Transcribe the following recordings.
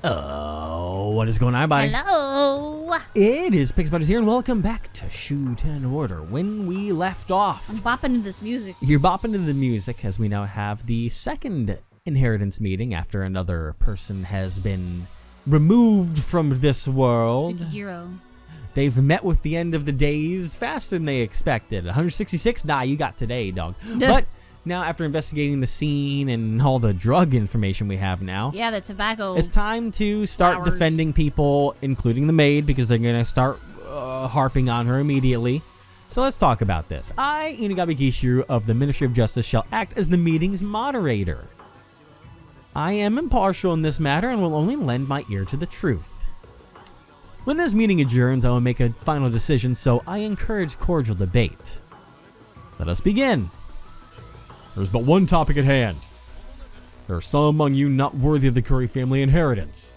Oh, what is going on, buddy? Hello. It is Pixbutters here, and welcome back to Shuten Order. When we left off, I'm bopping to this music. You're bopping to the music as we now have the second inheritance meeting after another person has been removed from this world. Tsukijiro. They've met with the end of the days faster than they expected. 166? Nah, you got today, dog. But now, after investigating the scene and all the drug information we have now, Yeah, the tobacco. it's time to start flowers. defending people, including the maid, because they're going to start harping on her immediately. So let's talk about this. I, Inagami Gishiru of the Ministry of Justice, shall act as the meeting's moderator. I am impartial in this matter and will only lend my ear to the truth. When this meeting adjourns, I will make a final decision, so I encourage cordial debate. Let us begin. There's but one topic at hand. There are some among you not worthy of the Curry family inheritance.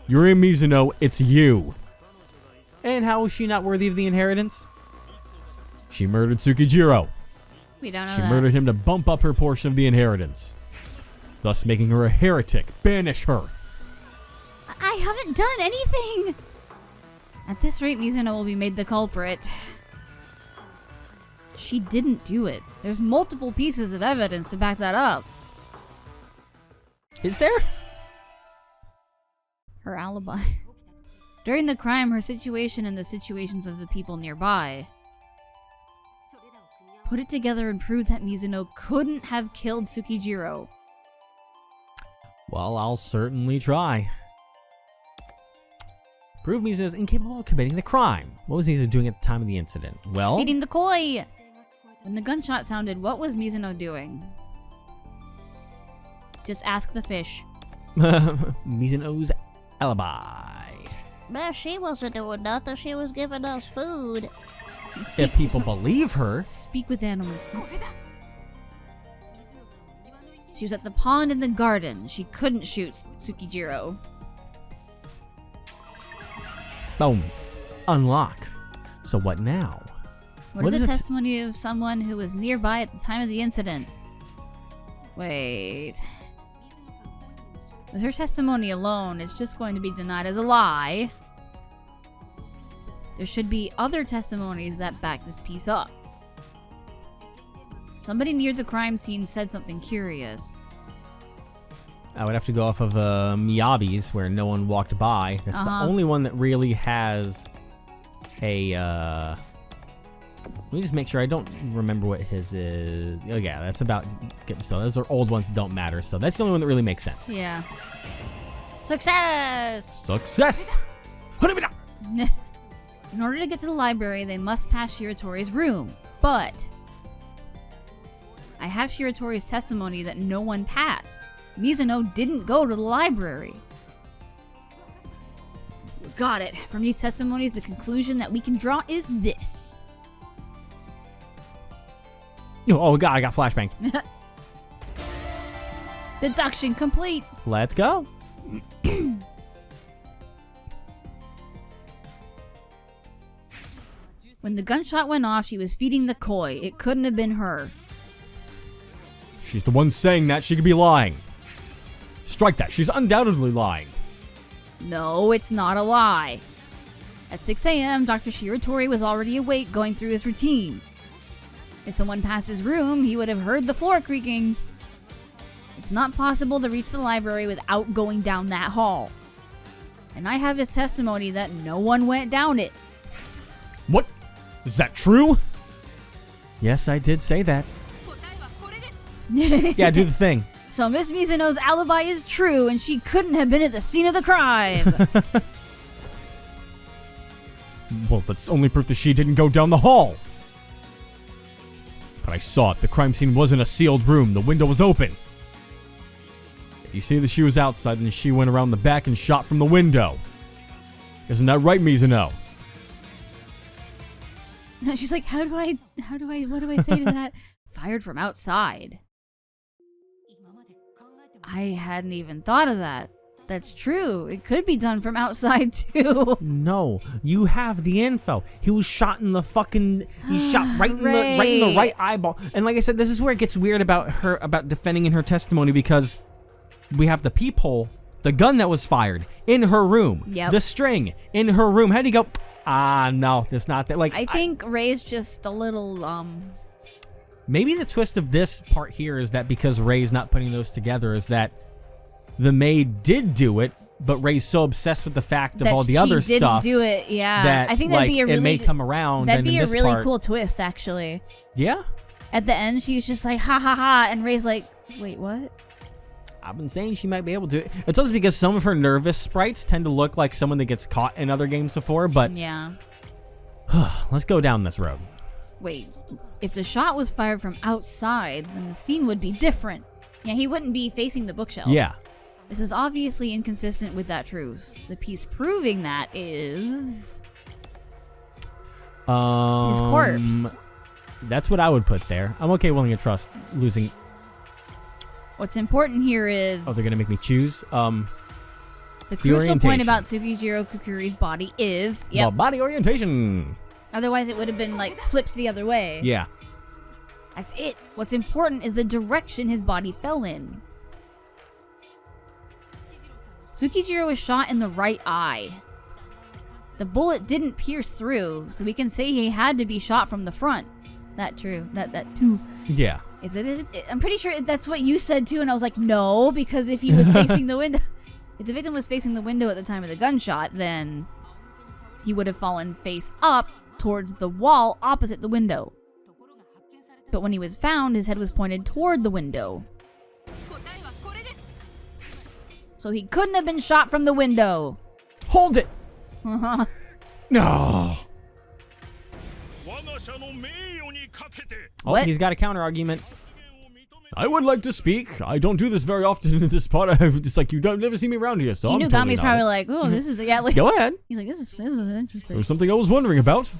You're in Mizuno, it's you. And how is she not worthy of the inheritance? She murdered Tsukijiro. We don't know She that. murdered him to bump up her portion of the inheritance, thus making her a heretic. Banish her. I haven't done anything. At this rate, Mizuno will be made the culprit. She didn't do it. There's multiple pieces of evidence to back that up. Is there? Her alibi. During the crime, her situation and the situations of the people nearby. Put it together and prove that Mizuno couldn't have killed Tsukijiro. Well, I'll certainly try. Prove Mizuno is incapable of committing the crime. What was Mizuno doing at the time of the incident? Well, Feeding the koi! When the gunshot sounded, what was Mizuno doing? Just ask the fish. Mizuno's alibi. But she wasn't doing nothing. She was giving us food. If people believe her. Speak with animals. She was at the pond in the garden. She couldn't shoot Tsukijiro. Boom. Unlock. So what now? What is the testimony of someone who was nearby at the time of the incident? Wait. With her testimony alone, it's just going to be denied as a lie. There should be other testimonies that back this piece up. Somebody near the crime scene said something curious. I would have to go off of Miyabi's, where no one walked by. That's the only one that really has a... Let me just make sure I don't remember what his is. Oh yeah, that's about... So those are old ones that don't matter. So that's the only one that really makes sense. Yeah. Success! Success! In order to get to the library, they must pass Shiratori's room. But I have Shiratori's testimony that no one passed. Mizuno didn't go to the library. Got it. From these testimonies, the conclusion that we can draw is this. Oh god, I got flashbang. Deduction complete. Let's go. When the gunshot went off, she was feeding the koi. It couldn't have been her. She's the one saying that. She could be lying. Strike that. She's undoubtedly lying. No, it's not a lie. At 6 a.m., Dr. Shiratori was already awake going through his routine. If someone passed his room, he would have heard the floor creaking. It's not possible to reach the library without going down that hall. And I have his testimony that no one went down it. What? Is that true? Yes, I did say that. Yeah, do the thing. So Miss Mizuno's alibi is true, and she couldn't have been at the scene of the crime. Well, that's only proof that she didn't go down the hall. But I saw it. The crime scene wasn't a sealed room. The window was open. If you say that she was outside, then she went around the back and shot from the window. Isn't that right, Mizuno? She's like, what do I say to that? Fired from outside. I hadn't even thought of that. That's true. It could be done from outside too. No, you have the info. He was shot in the fucking. He's shot right in the right eyeball. And like I said, this is where it gets weird about her defending in her testimony, because we have the peephole The gun that was fired in her room. Yep. The string in her room. How do you go, no, that's not that. Like, I think Ray's just a little, maybe the twist of this part here is that because Ray's not putting those together is that the maid did do it, but Ray's so obsessed with the fact of all the other stuff. She didn't do it, yeah. That, I think that'd be a really, it may come around. That'd and be in a this really part, cool twist, actually. Yeah. At the end, she was just like, ha ha ha, and Ray's like, wait, what? I've been saying she might be able to. It's also because some of her nervous sprites tend to look like someone that gets caught in other games before, but yeah. Let's go down this road. Wait, if the shot was fired from outside, then the scene would be different. Yeah, he wouldn't be facing the bookshelf. Yeah. This is obviously inconsistent with that truth. The piece proving that is his corpse. That's what I would put there. I'm okay willing to trust losing. What's important here is... Oh, they're going to make me choose? The crucial point orientation. about Tsukijiro Kukuri's body is... The body orientation. Otherwise, it would have been, like, flipped the other way. Yeah. That's it. What's important is the direction his body fell in. Tsukijiro was shot in the right eye. The bullet didn't pierce through, so we can say he had to be shot from the front. That true. That too. Yeah. I'm pretty sure that's what you said too, and I was like, no, because if he was facing the window, if the victim was facing the window at the time of the gunshot, then he would have fallen face up towards the wall opposite the window. But when he was found, his head was pointed toward the window. So he couldn't have been shot from the window. Hold it. No. Oh, What? he's got a counter argument. I would like to speak. I don't do this very often in this part. It's like you don't never see me around here, so I'm totally Inugami's probably like, oh, this is like, Go ahead. He's like, this is interesting. There's something I was wondering about.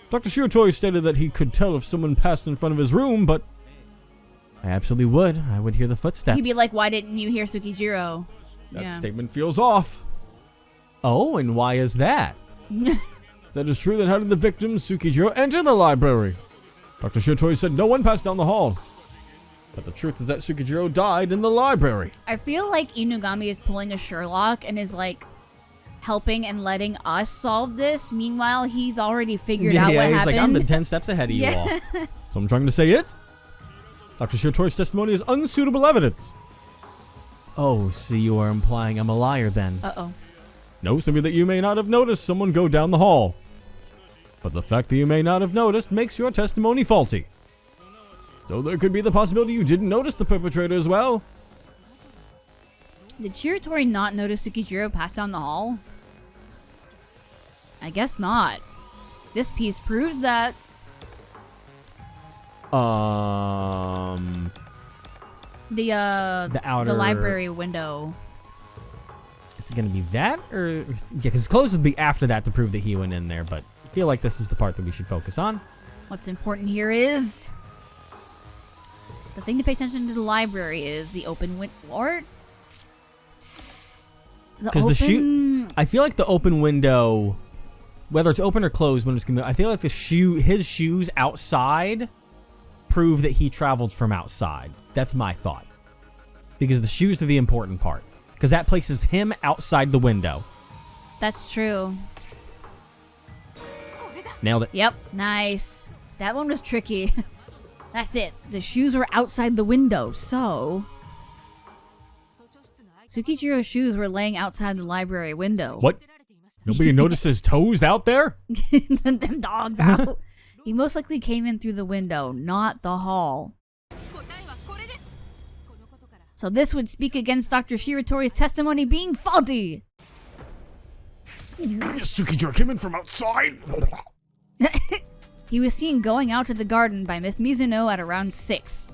Dr. Shiratori stated that he could tell if someone passed in front of his room, but I absolutely would. I would hear the footsteps. He'd be like, why didn't you hear Tsukijiro? That statement feels off. Oh, and why is that? If that is true, then how did the victim, Tsukijiro, enter the library? Dr. Shiratori said no one passed down the hall. But the truth is that Tsukijiro died in the library. I feel like Inugami is pulling a Sherlock and is like helping and letting us solve this. Meanwhile, he's already figured out what he's happened. like, I'm the 10 steps ahead of you all. So I'm trying to say is, Dr. Shiratori's testimony is unsuitable evidence. Oh, so you are implying I'm a liar then? Uh-oh. No, simply that you may not have noticed someone go down the hall. But the fact that you may not have noticed makes your testimony faulty. So there could be the possibility you didn't notice the perpetrator as well. Did Shiratori not notice Tsukijiro pass down the hall? I guess not. This piece proves that. The outer... The library window. Is it going to be that? Or... Yeah, because close would be after that to prove that he went in there, but I feel like this is the part that we should focus on. What's important here is... The thing to pay attention to the library is the open window. Or... Because I feel like the open window, whether it's open or closed when it's gonna be, I feel like his shoes outside prove that he traveled from outside. That's my thought. Because the shoes are the important part. Because that places him outside the window. That's true. Nailed it. Yep, nice. That one was tricky. That's it. The shoes were outside the window, so... Tsukijiro's shoes were laying outside the library window. What? Nobody noticed his toes out there? Them dogs out. He most likely came in through the window, not the hall. So this would speak against Dr. Shiratori's testimony being faulty. Tsukijiro came in from outside? He was seen going out to the garden by Miss Mizuno at around 6.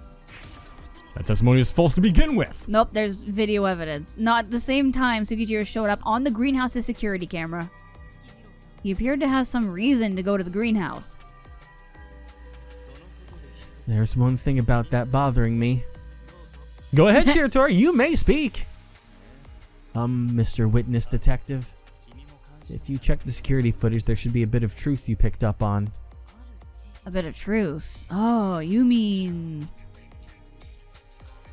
That testimony is false to begin with. Nope, there's video evidence. Not at the same time Tsukijiro showed up on the greenhouse's security camera. He appeared to have some reason to go to the greenhouse. There's one thing about that bothering me. Go ahead, Shiratori, you may speak. Mr. Witness Detective. If you check the security footage, there should be a bit of truth you picked up on. A bit of truth? Oh, you mean...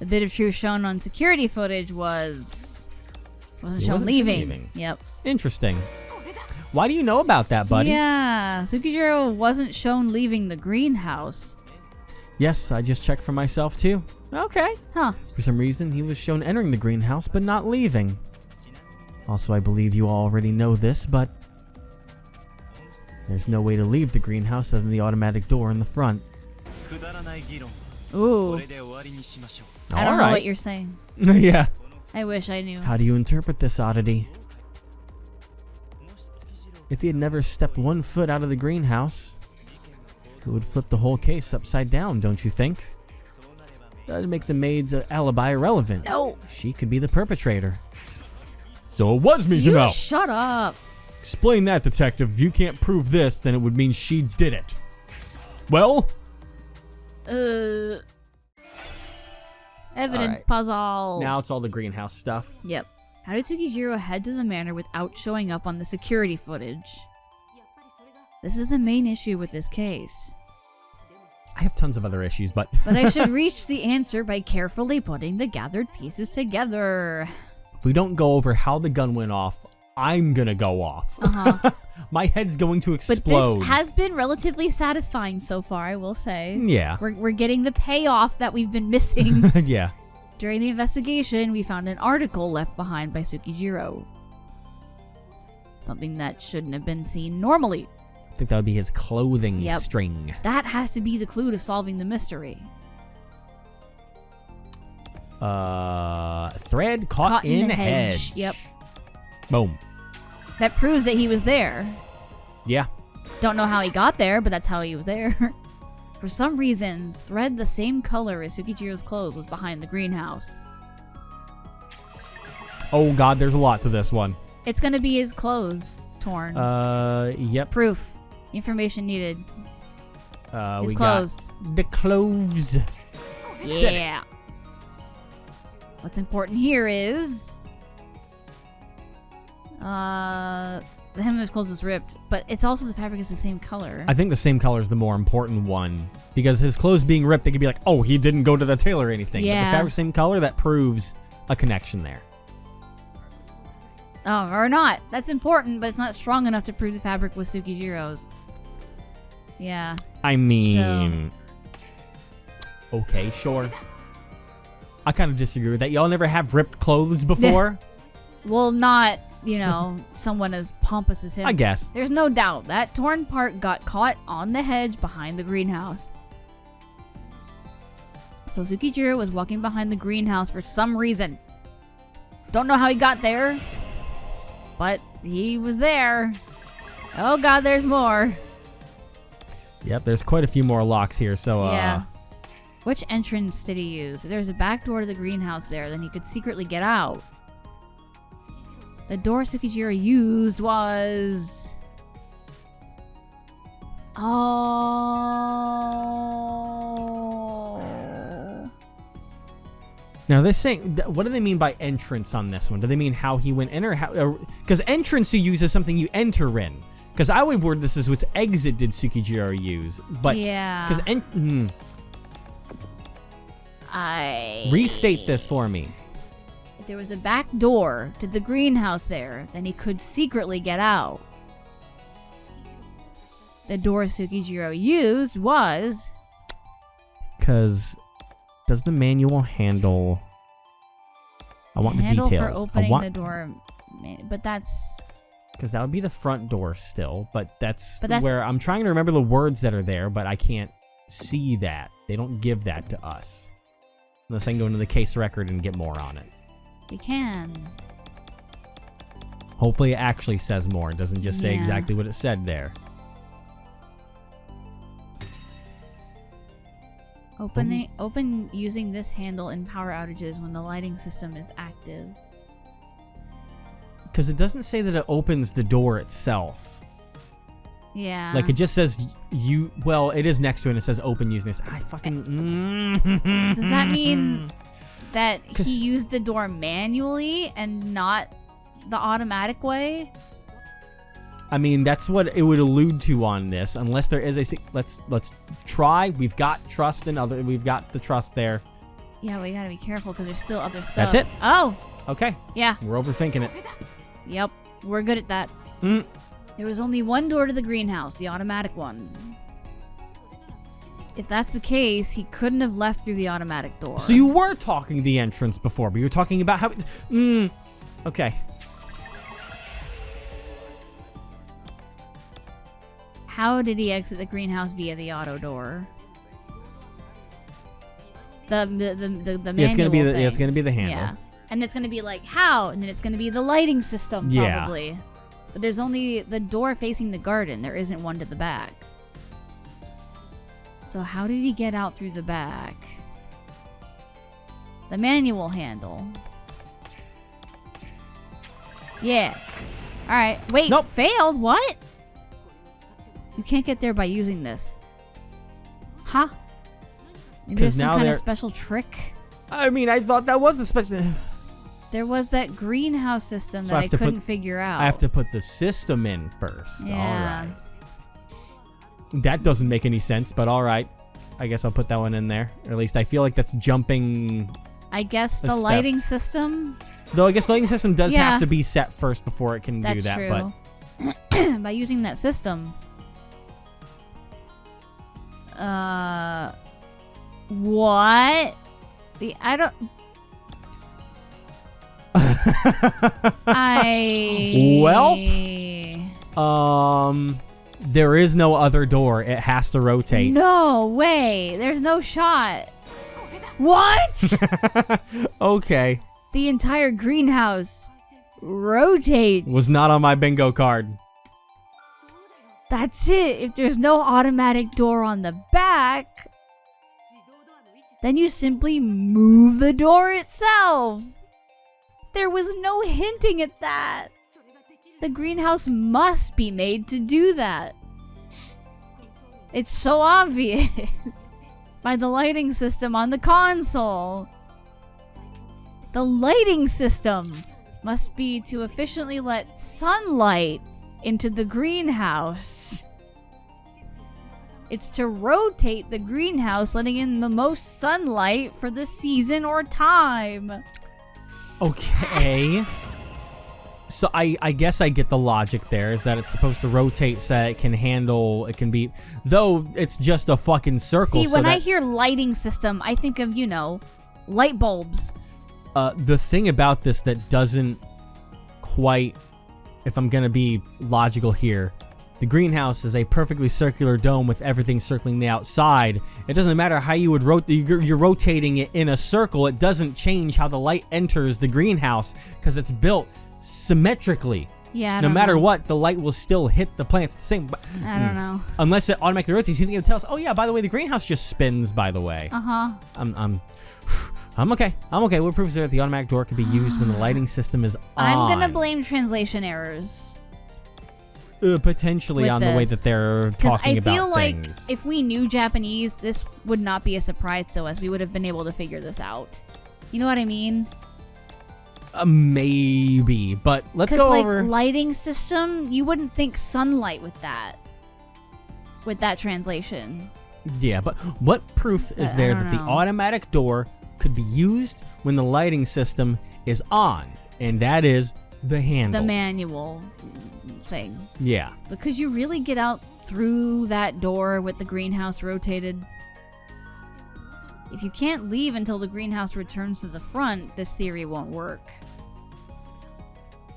The bit of truth shown on security footage was... Wasn't He shown wasn't shown leaving. leaving. Yep. Interesting. Why do you know about that, buddy? Yeah, Tsukijiro wasn't shown leaving the greenhouse. Yes, I just checked for myself too. Okay. Huh. For some reason, he was shown entering the greenhouse but not leaving. Also, I believe you already know this, but there's no way to leave the greenhouse other than the automatic door in the front. Ooh. I don't know what you're saying. Yeah. I wish I knew. How do you interpret this oddity? If he had never stepped 1 foot out of the greenhouse, it would flip the whole case upside down, don't you think? That'd make the maid's alibi irrelevant. No. She could be the perpetrator. So it was Mizuno. You shut up. Explain that, detective. If you can't prove this, then it would mean she did it. Well? Evidence Alright. puzzle. Now it's all the greenhouse stuff. Yep. How did Tsukijiro head to the manor without showing up on the security footage? This is the main issue with this case. I have tons of other issues, but... But I should reach the answer by carefully putting the gathered pieces together. If we don't go over how the gun went off, I'm gonna go off. My head's going to But explode. this has been relatively satisfying so far, I will say. Yeah. We're getting the payoff that we've been missing. Yeah. During the investigation, we found an article left behind by Tsukijiro. Something that shouldn't have been seen normally. I think that would be his clothing Yep. string. That has to be the clue to solving the mystery. Thread caught in the hedge. Yep. Boom. That proves that he was there. Yeah. Don't know how he got there, but that's how he was there. For some reason, thread the same color as Tsukijiro's clothes was behind the greenhouse. Oh god, there's a lot to this one. It's gonna be his clothes torn. Yep. Proof. Information needed. His We clothes. got the clothes. Said it. Yeah. What's important here is the hem of his clothes is ripped, but it's also the fabric is the same color. I think the same color is the more important one. Because his clothes being ripped, they could be like, oh, he didn't go to the tailor or anything. Yeah. But the fabric same color, that proves a connection there. Oh, or not. That's important, but it's not strong enough to prove the fabric was Tsukijiro's. Yeah. I mean... Okay, sure. I kind of disagree with that. Y'all never have ripped clothes before? Well, not, someone as pompous as him. I guess. There's no doubt that torn part got caught on the hedge behind the greenhouse. So Tsukijiro was walking behind the greenhouse for some reason. Don't know how he got there, but he was there. Oh god, there's more. Yep, there's quite a few more locks here, so Yeah. Which entrance did he use? There's a back door to the greenhouse there, then he could secretly get out. The door Tsukijiro used was... Oh. Now they're saying, what do they mean by entrance on this one? Do they mean how he went in or how? Because entrance you use is something you enter in. Because I would word this as which exit did Tsukijiro use, but Yeah. because restate this for me. If there was a back door to the greenhouse there, then he could secretly get out. The door Tsukijiro used was... Because does the manual handle? I want the handle details. for opening the door, but that's... Because that would be the front door still, but that's But that's- where I'm trying to remember the words that are there, but I can't see that. They don't give that to us. Unless I can go into the case record and get more on it. You can. Hopefully it actually says more. It doesn't just say Yeah. exactly what it said there. Open using this handle in power outages when the lighting system is active. Because it doesn't say that it opens the door itself. Yeah. Like it just says you. Well, it is next to it and it says open using this. I fucking. Does that mean that 'Cause- he used the door manually and not the automatic way? I mean, that's what it would allude to on this, unless there is a. Let's try. We've got trust in other. We've got the trust there. Yeah, we gotta be careful because there's still other stuff. That's it. Oh. Okay. Yeah. We're overthinking it. Yep. We're good at that. Mm. There was only one door to the greenhouse, the automatic one. If that's the case, he couldn't have left through the automatic door. So you were talking the entrance before, but you were talking about how... Okay. How did he exit the greenhouse via the auto door? The manual Yeah, it's gonna be the, thing. yeah, it's gonna be the handle. Yeah. And it's gonna be like, how? And then it's gonna be the lighting system, probably. Yeah. But there's only the door facing the garden. There isn't one to the back. So how did he get out through the back? The manual handle. Yeah. Alright. Wait, nope. Failed? What? You can't get there by using this. Huh? Maybe there's some kind of special trick? I mean, I thought that was the special... There was that greenhouse system that I couldn't figure out. I have to put the system in first. Yeah. Alright. That doesn't make any sense, but alright. I guess I'll put that one in there. Or at least I feel like that's jumping... I guess the lighting system? Though I guess the lighting system does have to be set first before it can do that. That's true. But by using that system... What? I don't... Well... There is no other door. It has to rotate. No way. There's no shot. What? Okay. The entire greenhouse rotates. Was not on my bingo card. That's it. If there's no automatic door on the back, then you simply move the door itself. There was no hinting at that. The greenhouse must be made to do that. It's so obvious. By the lighting system on the console. The lighting system must be to efficiently let sunlight into the greenhouse. It's to rotate the greenhouse, letting in the most sunlight for the season or time. Okay. So I guess I get the logic there, is that it's supposed to rotate so that it can handle, it can be, though it's just a fucking circle. See, when I hear lighting system, I think of, you know, light bulbs. The thing about this that doesn't quite, if I'm gonna be logical here, the greenhouse is a perfectly circular dome with everything circling the outside. It doesn't matter how you would rotate, you're rotating it in a circle, it doesn't change how the light enters the greenhouse, because it's built symmetrically. Yeah, no matter what, the light will still hit the plants the same. I don't know. Unless it automatically rotates, you think it would tell us, oh yeah, by the way, the greenhouse just spins, by the way. Uh-huh. I'm okay. What proof is there that the automatic door can be used when the lighting system is on? I'm gonna blame translation errors. Potentially on the way that they're talking about things. Because I feel like if we knew Japanese, this would not be a surprise to us. We would have been able to figure this out. You know what I mean? Maybe, but let's go over... Because, like, lighting system, you wouldn't think sunlight with that translation. Yeah, but what proof is there that the automatic door could be used when the lighting system is on? And that is the handle. The manual thing. Yeah. But could you really get out through that door with the greenhouse rotated? If you can't leave until the greenhouse returns to the front, this theory won't work.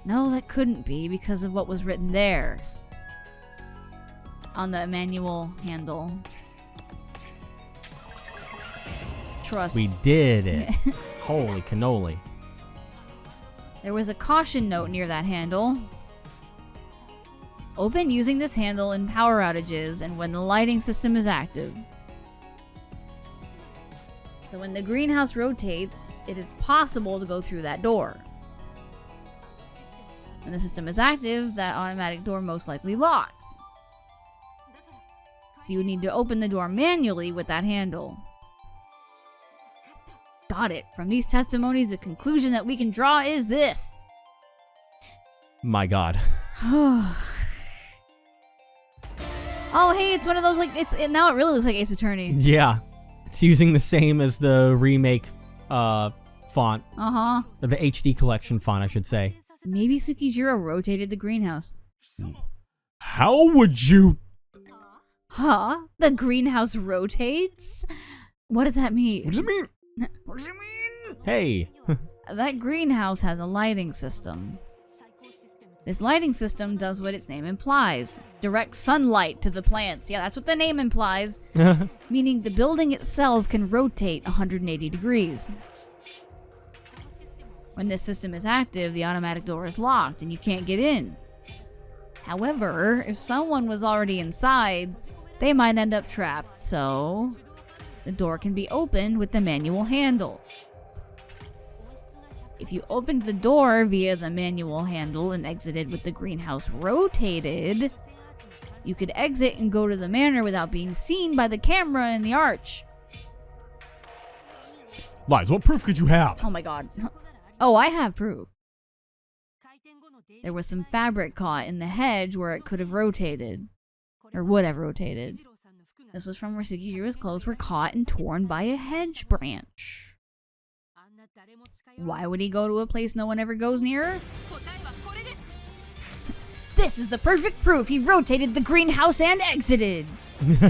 No, that couldn't be because of what was written there. On the manual handle. Trust. We did it. Holy cannoli. There was a caution note near that handle. Open using this handle in power outages and when the lighting system is active. So when the greenhouse rotates, it is possible to go through that door. When the system is active, that automatic door most likely locks. So you would need to open the door manually with that handle. Got it. From these testimonies, the conclusion that we can draw is this. My God. Oh, hey, it's one of those, like, now it really looks like Ace Attorney. Yeah. It's using the same as the remake, font. Uh-huh. Or the HD collection font, I should say. Maybe Tsukijiro rotated the greenhouse. How would you... Huh? The greenhouse rotates? What does that mean? What does it mean? What does it mean? Hey. That greenhouse has a lighting system. This lighting system does what its name implies. Direct sunlight to the plants. Yeah, that's what the name implies. Meaning the building itself can rotate 180 degrees. When this system is active, the automatic door is locked and you can't get in. However, if someone was already inside, they might end up trapped, so the door can be opened with the manual handle. If you opened the door via the manual handle and exited with the greenhouse rotated, you could exit and go to the manor without being seen by the camera in the arch. Lies, what proof could you have? Oh my god. Oh, I have proof. There was some fabric caught in the hedge where it could have rotated. Or would have rotated. This was from where Tsukijiro's clothes were caught and torn by a hedge branch. Why would he go to a place no one ever goes near? This is the perfect proof he rotated the greenhouse and exited! Did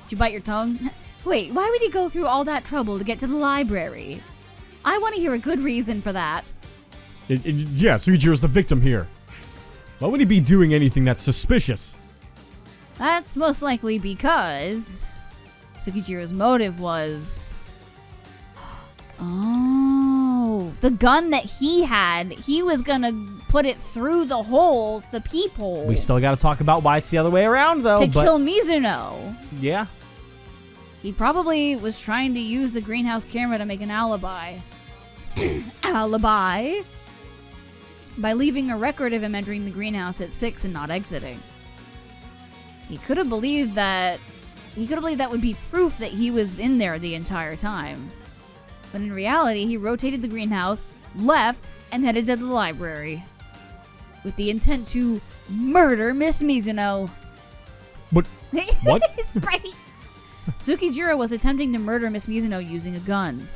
you bite your tongue? Wait, why would he go through all that trouble to get to the library? I want to hear a good reason for that. Yeah, Tsukijiro's the victim here. Why would he be doing anything that's suspicious? That's most likely because Tsukijiro's motive was... Oh, the gun that he had, he was gonna put it through the hole, the peephole. We still gotta talk about why it's the other way around, though. To kill Mizuno. Yeah. He probably was trying to use the greenhouse camera to make an alibi. Alibi? By leaving a record of him entering the greenhouse at 6 and not exiting. He could have believed that would be proof that he was in there the entire time. But in reality, he rotated the greenhouse, left, and headed to the library. With the intent to murder Miss Mizuno. But what? Right. Tsukijiro was attempting to murder Miss Mizuno using a gun.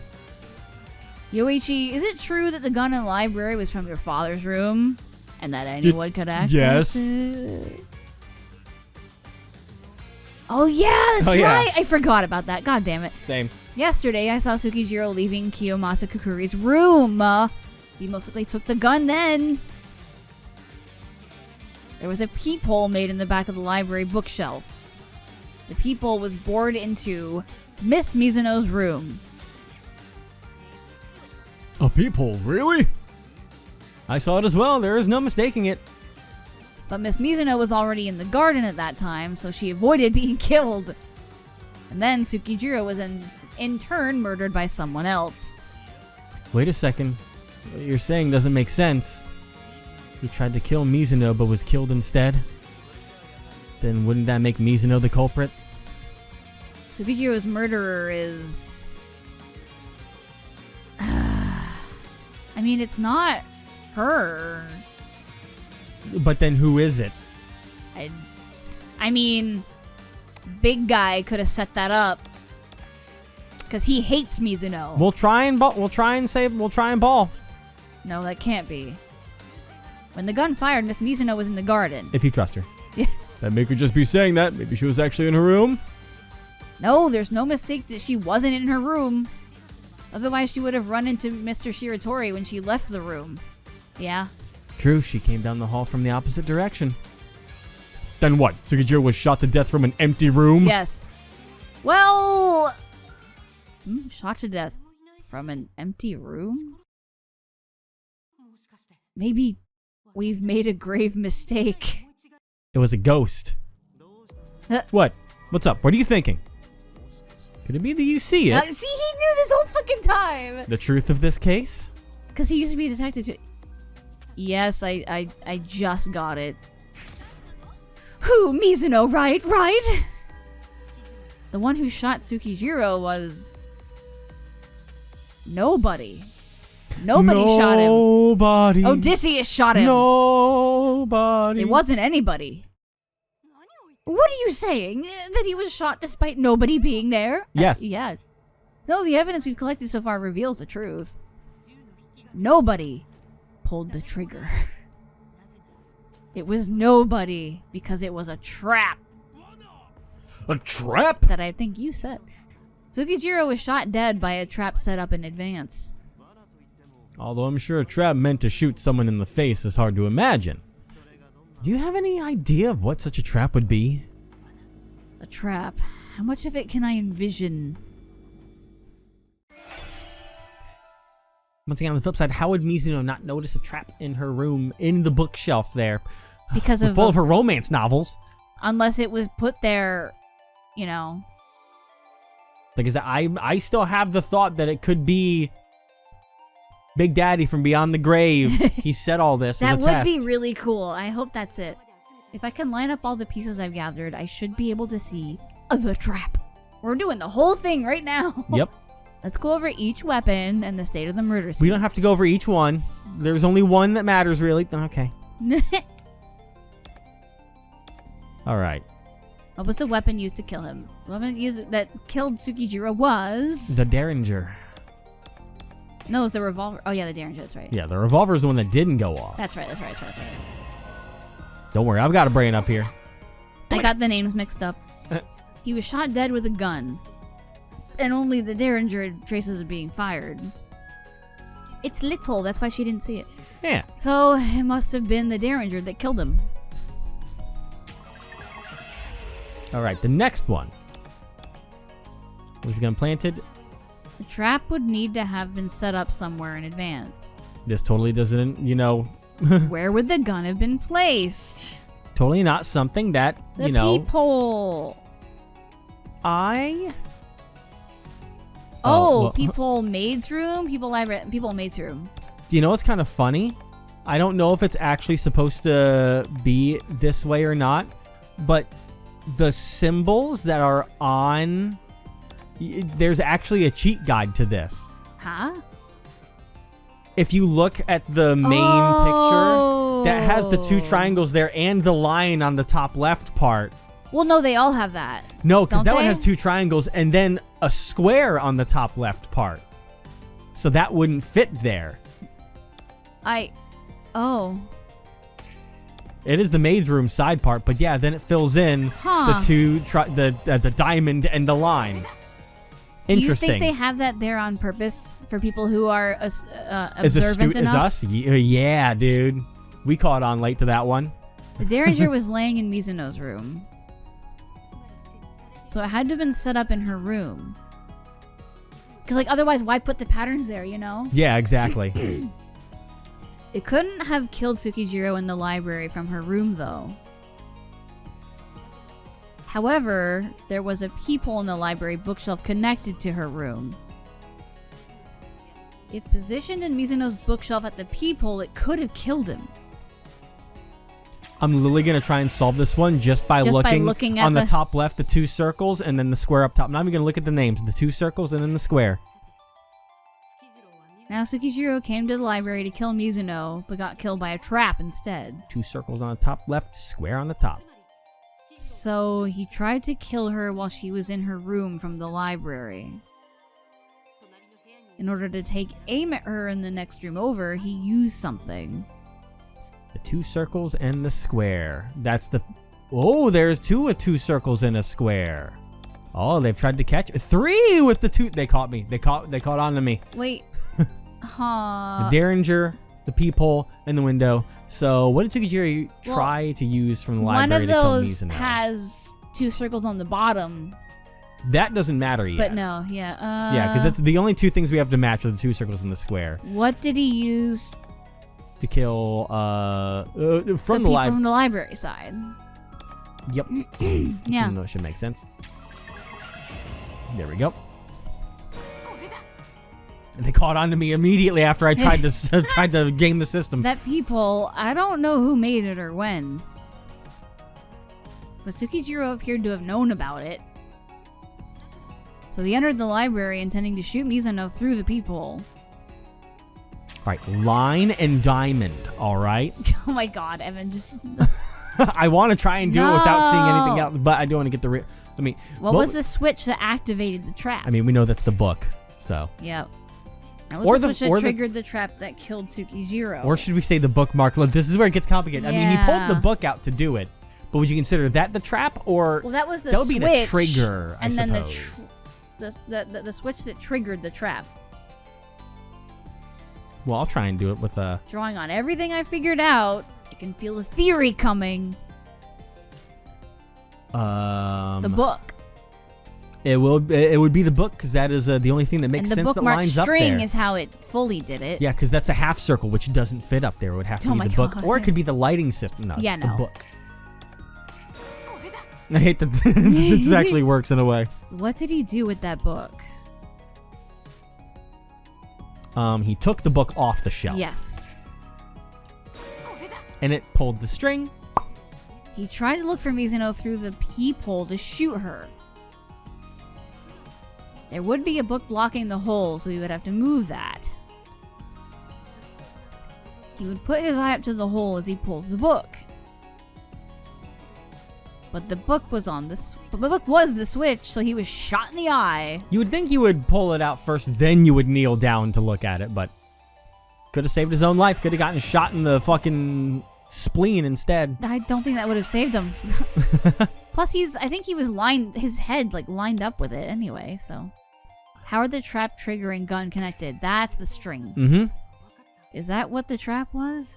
Yoichi, is it true that the gun in the library was from your father's room? And that anyone could access it? Oh yeah, that's right! I forgot about that. God damn it. Same. Yesterday, I saw Tsukijiro leaving Kiyomasa Kukuri's room. He most likely took the gun then. There was a peephole made in the back of the library bookshelf. The peephole was bored into Miss Mizuno's room. A peephole, really? I saw it as well. There is no mistaking it. But Miss Mizuno was already in the garden at that time, so she avoided being killed. And then Tsukijiro was in turn murdered by someone else. Wait a second. What you're saying doesn't make sense. He tried to kill Mizuno but was killed instead. Then wouldn't that make Mizuno the culprit? Tsukijiro's murderer is... I mean, it's not her. But then who is it? I mean, big guy could have set that up. Because he hates Mizuno. We'll try and ball. No, that can't be. When the gun fired, Miss Mizuno was in the garden. If you trust her. Yeah. That make her just be saying that. Maybe she was actually in her room. No, there's no mistake that she wasn't in her room. Otherwise, she would have run into Mr. Shiratori when she left the room. Yeah. True, she came down the hall from the opposite direction. Then what? Tsukijiro was shot to death from an empty room? Yes. Well... shot to death from an empty room? Maybe we've made a grave mistake. It was a ghost. What? What's up? What are you thinking? Could it be that you see it? See, he knew this whole fucking time! The truth of this case? Because he used to be a detective too. Yes, I just got it. Who? Mizuno, right? Right? The one who shot Tsukijiro was... Nobody. Nobody shot him. Odysseus shot him. Nobody. It wasn't anybody. What are you saying? That he was shot despite nobody being there? Yes. Yeah. No, the evidence we've collected so far reveals the truth. Nobody pulled the trigger. It was nobody because it was a trap. A trap? That I think you said. Tsukijiro was shot dead by a trap set up in advance. Although I'm sure a trap meant to shoot someone in the face is hard to imagine. Do you have any idea of what such a trap would be? A trap. How much of it can I envision? Once again, on the flip side, how would Mizuno not notice a trap in her room in the bookshelf there? Because of full of her romance novels. Unless it was put there, you know. Because I still have the thought that it could be Big Daddy from Beyond the Grave. He said all this as a That test. would be really cool. I hope that's it. If I can line up all the pieces I've gathered, I should be able to see the trap. We're doing the whole thing right now. Yep. Let's go over each weapon and the state of the murder scene. We don't have to go over each one. There's only one that matters, really. Okay. All right. What was the weapon used to kill him? The weapon used that killed Tsukijiro was... The Derringer. No, it was the revolver. Oh, yeah, the Derringer. That's right. Yeah, the revolver is the one that didn't go off. That's right. Don't worry, I've got a brain up here. I got the names mixed up. He was shot dead with a gun. And only the Derringer had traces of being fired. It's little, that's why she didn't see it. Yeah. So, it must have been the Derringer that killed him. All right, the next one. Was the gun planted? The trap would need to have been set up somewhere in advance. This totally doesn't, you know... Where would the gun have been placed? Totally not something that, The you know... peephole. Well, people maid's room? People maid's room. Do you know what's kind of funny? I don't know if it's actually supposed to be this way or not, but the symbols that are on... There's actually a cheat guide to this. Huh? If you look at the main picture, that has the two triangles there and the line on the top left part. Well, no, they all have that. No, because that one they? has two triangles and then a square on the top left part. So that wouldn't fit there. Oh. It is the maid's room side part, but yeah, then it fills in the two, the diamond and the line. Interesting. Do you think they have that there on purpose for people who are as observant astute as enough? us? Yeah, dude. We caught on late to that one. The Derringer was laying in Mizuno's room. So it had to have been set up in her room. Because, like, otherwise, why put the patterns there, you know? Yeah, exactly. It couldn't have killed Tsukijiro in the library from her room, though. However, there was a peephole in the library bookshelf connected to her room. If positioned in Mizuno's bookshelf at the peephole, it could have killed him. I'm literally going to try and solve this one just by looking at on the top left, the two circles, and then the square up top. I'm not even going to look at the names. The two circles and then the square. Now Tsukijiro came to the library to kill Mizuno, but got killed by a trap instead. Two circles on the top left, square on the top. So he tried to kill her while she was in her room from the library. In order to take aim at her in the next room over, he used something. The two circles and the square. That's the... Oh, there's two circles and a square. Oh, they've tried to catch... Three with the two... They caught me. They caught on to me. Wait. The Derringer, the peephole, and the window. So what did Tsukijiro try to use from the library to kill Mizuno? One of those has two circles on the bottom. That doesn't matter yet. But no, yeah. Yeah, because that's the only two things we have to match are the two circles in the square. What did he use to kill from the library? From the library side. Yep. Yeah. That should make sense. There we go. And they caught on to me immediately after I tried to game the system. That peephole, I don't know who made it or when. But Tsukijiro appeared to have known about it. So he entered the library intending to shoot Mizuno through the peephole. Alright, line and diamond, alright? Oh my god, Evan, just... I want to try and do it without seeing anything else, but I do want to get the real. I mean, what was the switch that activated the trap? I mean, we know that's the book, so. Yep. That was the switch that triggered the trap that killed Tsukijiro. Or should we say the bookmark? Look, this is where it gets complicated. Yeah. I mean, he pulled the book out to do it, but would you consider that the trap, or well, that was the that would switch, be the trigger, I and suppose. then the switch that triggered the trap. Well, I'll try and do it with a. Drawing on everything I figured out, I can feel a theory coming. The book. It would be the book, because that is the only thing that makes sense that lines up there. And the bookmark string is how it fully did it. Yeah, because that's a half circle, which doesn't fit up there. It would have to be the book, or it could be the lighting system. No, it's the book. I hate that this actually works in a way. What did he do with that book? He took the book off the shelf. Yes. And it pulled the string. He tried to look for Mizuno through the peephole to shoot her. There would be a book blocking the hole, so he would have to move that. He would put his eye up to the hole as he pulls the book. But the book was the switch, so he was shot in the eye. You would think you would pull it out first, then you would kneel down to look at it, but could have saved his own life. Could have gotten shot in the fucking spleen instead. I don't think that would have saved him. Plus, I think he was his head lined up with it anyway, so. How are the trap, trigger, and gun connected? That's the string. Mm-hmm. Is that what the trap was?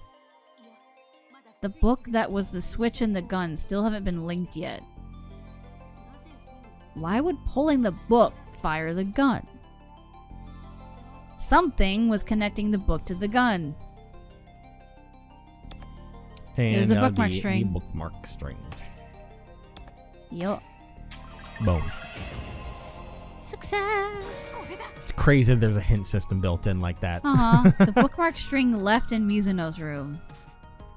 The book that was the switch and the gun still haven't been linked yet. Why would pulling the book fire the gun? Something was connecting the book to the gun. And it was a bookmark string. The bookmark string. Yup. Boom. Success! It's crazy that there's a hint system built in like that. The bookmark string left in Mizuno's room.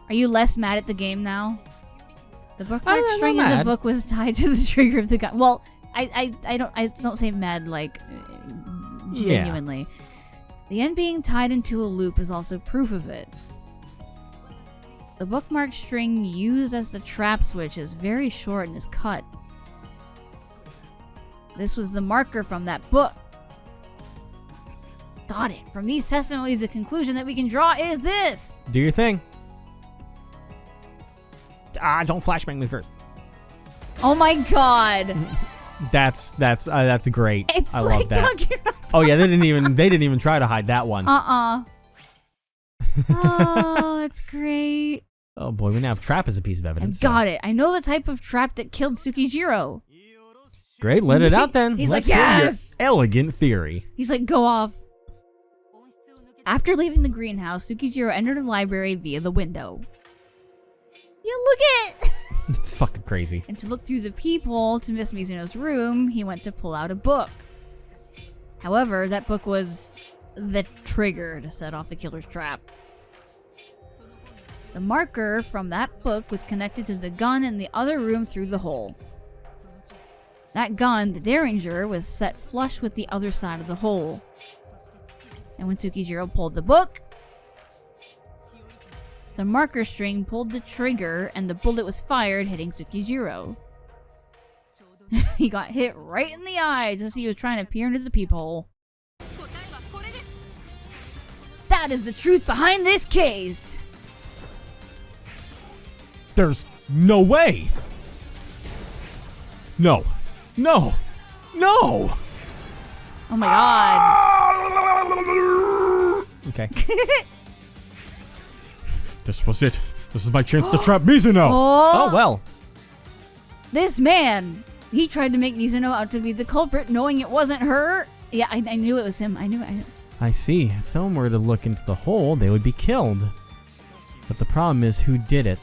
Are you less mad at the game now? The bookmark string in the book was tied to the trigger of the gun. Well, I don't say mad genuinely. Yeah. The end being tied into a loop is also proof of it. The bookmark string used as the trap switch is very short and is cut. This was the marker from that book. Got it. From these testimonies, the conclusion that we can draw is this. Do your thing. Don't flashbang me first. Oh my god. That's great. It's I love that. Oh yeah, they didn't even try to hide that one. Oh, that's great. Oh boy, we now have trap as a piece of evidence. I've got it. I know the type of trap that killed Tsukijiro. Great, let it out then. He's Let's like, hear yes! your elegant theory. He's like, go off. After leaving the greenhouse, Tsukijiro entered the library via the window. Yeah, look at It's fucking crazy. And to look through the peephole to Miss Mizuno's room, he went to pull out a book. However, that book was the trigger to set off the killer's trap. The marker from that book was connected to the gun in the other room through the hole. That gun, the Derringer, was set flush with the other side of the hole. And when Tsukijiro pulled the book, the marker string pulled the trigger and the bullet was fired, hitting Tsukijiro. He got hit right in the eye just as he was trying to peer into the peephole. That is the truth behind this case! There's no way! No. No! No! Oh my god. Okay. This was it. This is my chance to trap Mizuno! Oh well. This man, he tried to make Mizuno out to be the culprit, knowing it wasn't her. Yeah, I knew it was him. I knew. I see. If someone were to look into the hole, they would be killed. But the problem is, who did it?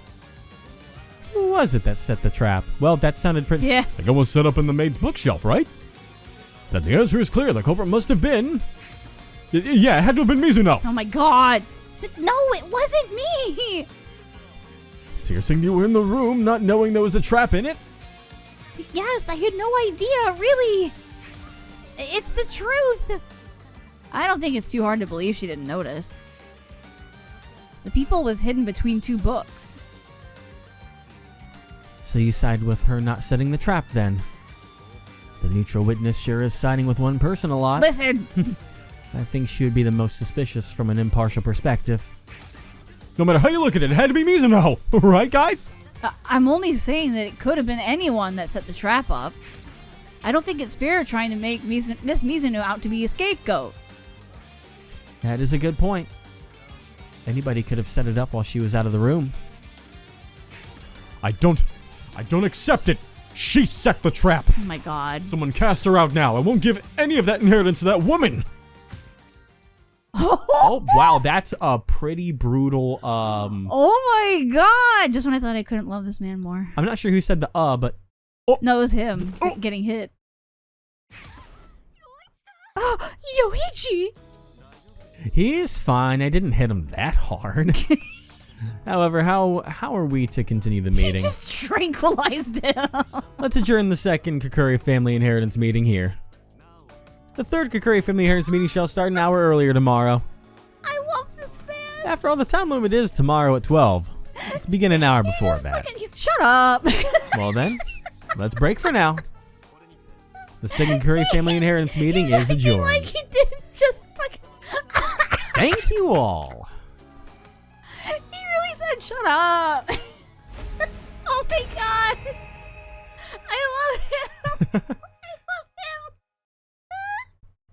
Who was it that set the trap? Well, that sounded pretty... Yeah. Like it was set up in the maid's bookshelf, right? Then the answer is clear. The culprit must have been... Yeah, it had to have been Mizuno. Oh my god. No, it wasn't me! So you're saying you were in the room not knowing there was a trap in it? Yes, I had no idea, really. It's the truth. I don't think it's too hard to believe she didn't notice. The peephole was hidden between two books. So you side with her not setting the trap then? The neutral witness sure is siding with one person a lot. Listen! I think she would be the most suspicious from an impartial perspective. No matter how you look at it, it had to be Mizuno, right guys? I'm only saying that it could have been anyone that set the trap up. I don't think it's fair trying to make Miss Mizuno out to be a scapegoat. That is a good point. Anybody could have set it up while she was out of the room. I don't accept it. She set the trap. Oh my god. Someone cast her out now. I won't give any of that inheritance to that woman. Oh, wow. That's a pretty brutal, Oh my god. Just when I thought I couldn't love this man more. I'm not sure who said the but... No, it was him getting hit. Oh, Yoichi! He is fine. I didn't hit him that hard. However, how are we to continue the meeting? He just tranquilized him. Let's adjourn the second Kakuri family inheritance meeting here. The third Kakuri family inheritance meeting shall start an hour earlier tomorrow. I love this man. After all, the time limit is tomorrow at 12. Let's begin an hour before that. Shut up. Well then, let's break for now. The second Kakuri family inheritance meeting is adjourned. Like he didn't just fucking... Thank you all. He really said shut up. Oh my god. I love him. I love him.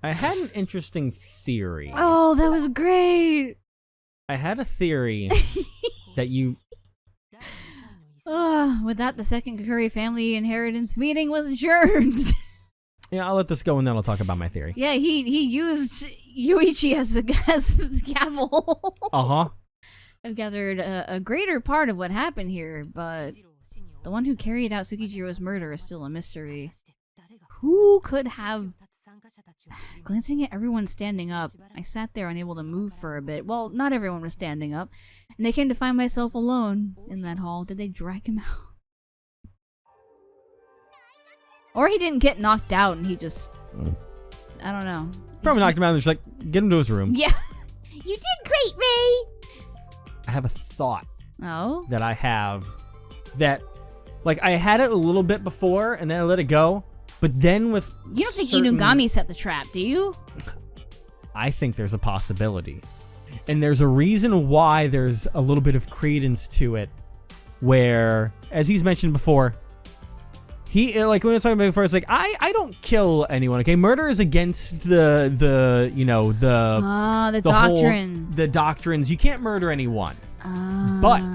I had an interesting theory. Oh, that was great. I had a theory that you... With that, the second Kakuri family inheritance meeting was adjourned. Yeah, I'll let this go and then I'll talk about my theory. Yeah, he used Yoichi as the gavel. Uh-huh. I've gathered a greater part of what happened here, but the one who carried out Tsukijiro's murder is still a mystery. Who could have... Glancing at everyone standing up, I sat there unable to move for a bit. Well, not everyone was standing up, and I came to find myself alone in that hall. Did they drag him out? Or he didn't get knocked out and he just... I don't know. Probably knocked him out and just like, get him to his room. Yeah. You did great, Ray. I have a thought Oh? that I have that, like, I had it a little bit before and then I let it go. But then with You don't think certain- Inugami set the trap, do you? I think there's a possibility. And there's a reason why there's a little bit of credence to it where, as he's mentioned before, he, like when we were talking about before, it's like, I don't kill anyone, okay? Murder is against the you know, the doctrines. the doctrines. You can't murder anyone. But